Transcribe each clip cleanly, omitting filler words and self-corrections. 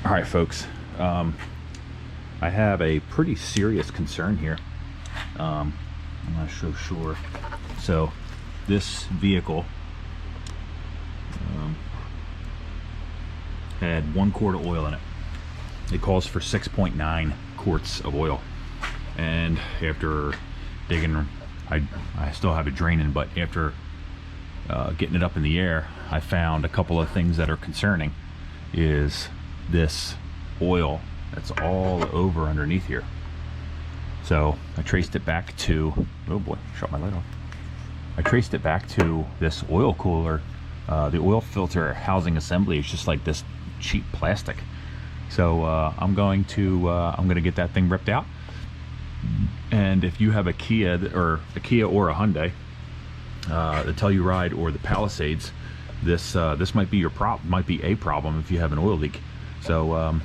All right, folks, I have a pretty serious concern here. I'm not so sure. So this vehicle had 1 quart of oil in it. It calls for 6.9 quarts of oil, and after digging, I still have it draining, but after getting it up in the air, I found a couple of things that are concerning. Is this oil that's all over underneath here. So I traced it back to, oh boy, shut my light off. I traced it back to this oil cooler. The oil filter housing assembly is just like this cheap plastic. So I'm going to get that thing ripped out. And if you have a Kia or a Hyundai, the Telluride or the Palisades, this might be might be a problem if you have an oil leak. So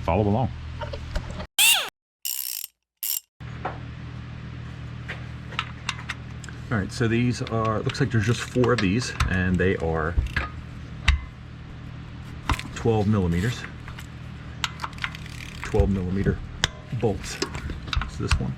follow along. All right, so these are, looks like there's just 4 of these, and they are 12 millimeters. 12 millimeter bolts. It's this one.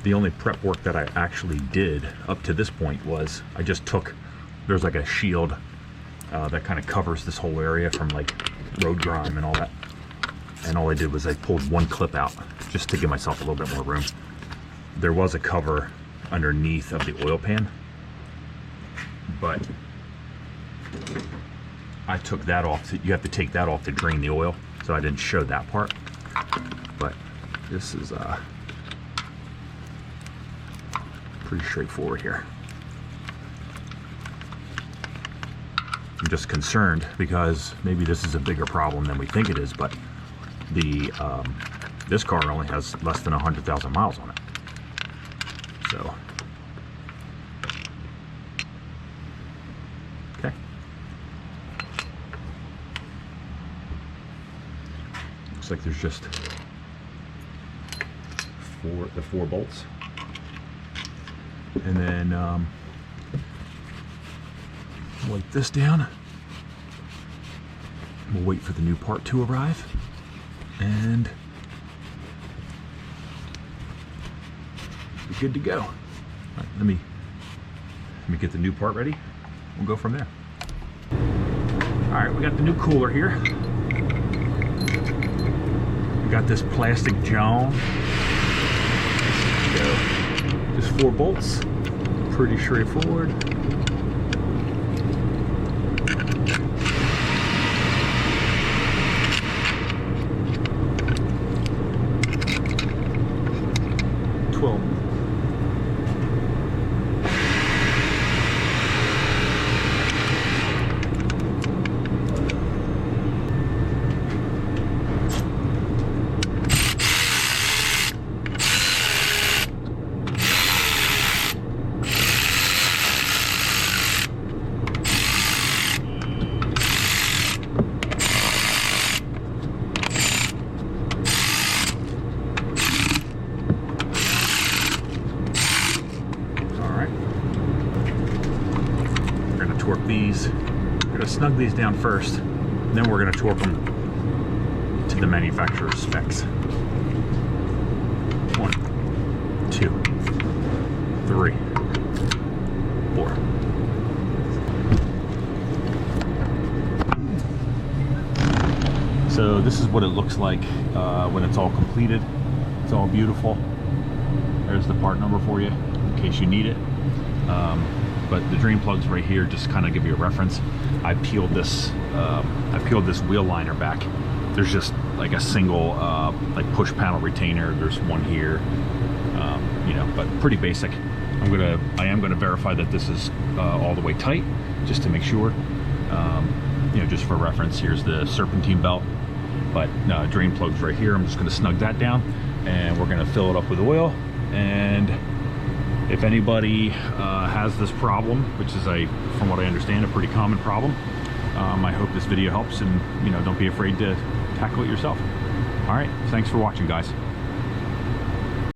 The only prep work that I actually did up to this point was I just took, there's like a shield that kind of covers this whole area from like road grime and all that. And all I did was I pulled 1 clip out just to give myself a little bit more room. There was a cover underneath of the oil pan, but I took that off. You have to take that off to drain the oil, so I didn't show that part. But this is pretty straightforward here. I'm just concerned because maybe this is a bigger problem than we think it is, but the this car only has less than 100,000 miles on it. So okay, looks like there's just the 4 bolts. And then wipe this down. We'll wait for the new part to arrive, and we're good to go. All right, let me get the new part ready. We'll go from there. All right, we got the new cooler here. We got this plastic john. Just 4 bolts, pretty straightforward. Torque these. We're going to snug these down first, and then we're going to torque them to the manufacturer's specs. 1, 2, 3, 4. So this is what it looks like when it's all completed. It's all beautiful. There's the part number for you in case you need it. But the drain plugs right here just kind of give you a reference. I peeled this wheel liner back. There's just like a single like push panel retainer. There's one here, you know, but pretty basic. I am gonna verify that this is all the way tight, just to make sure. You know, just for reference, here's the serpentine belt, but drain plugs right here. I'm just gonna snug that down, and we're gonna fill it up with oil, And if anybody has this problem, which is from what I understand, a pretty common problem, I hope this video helps, and don't be afraid to tackle it yourself. All right, thanks for watching, guys.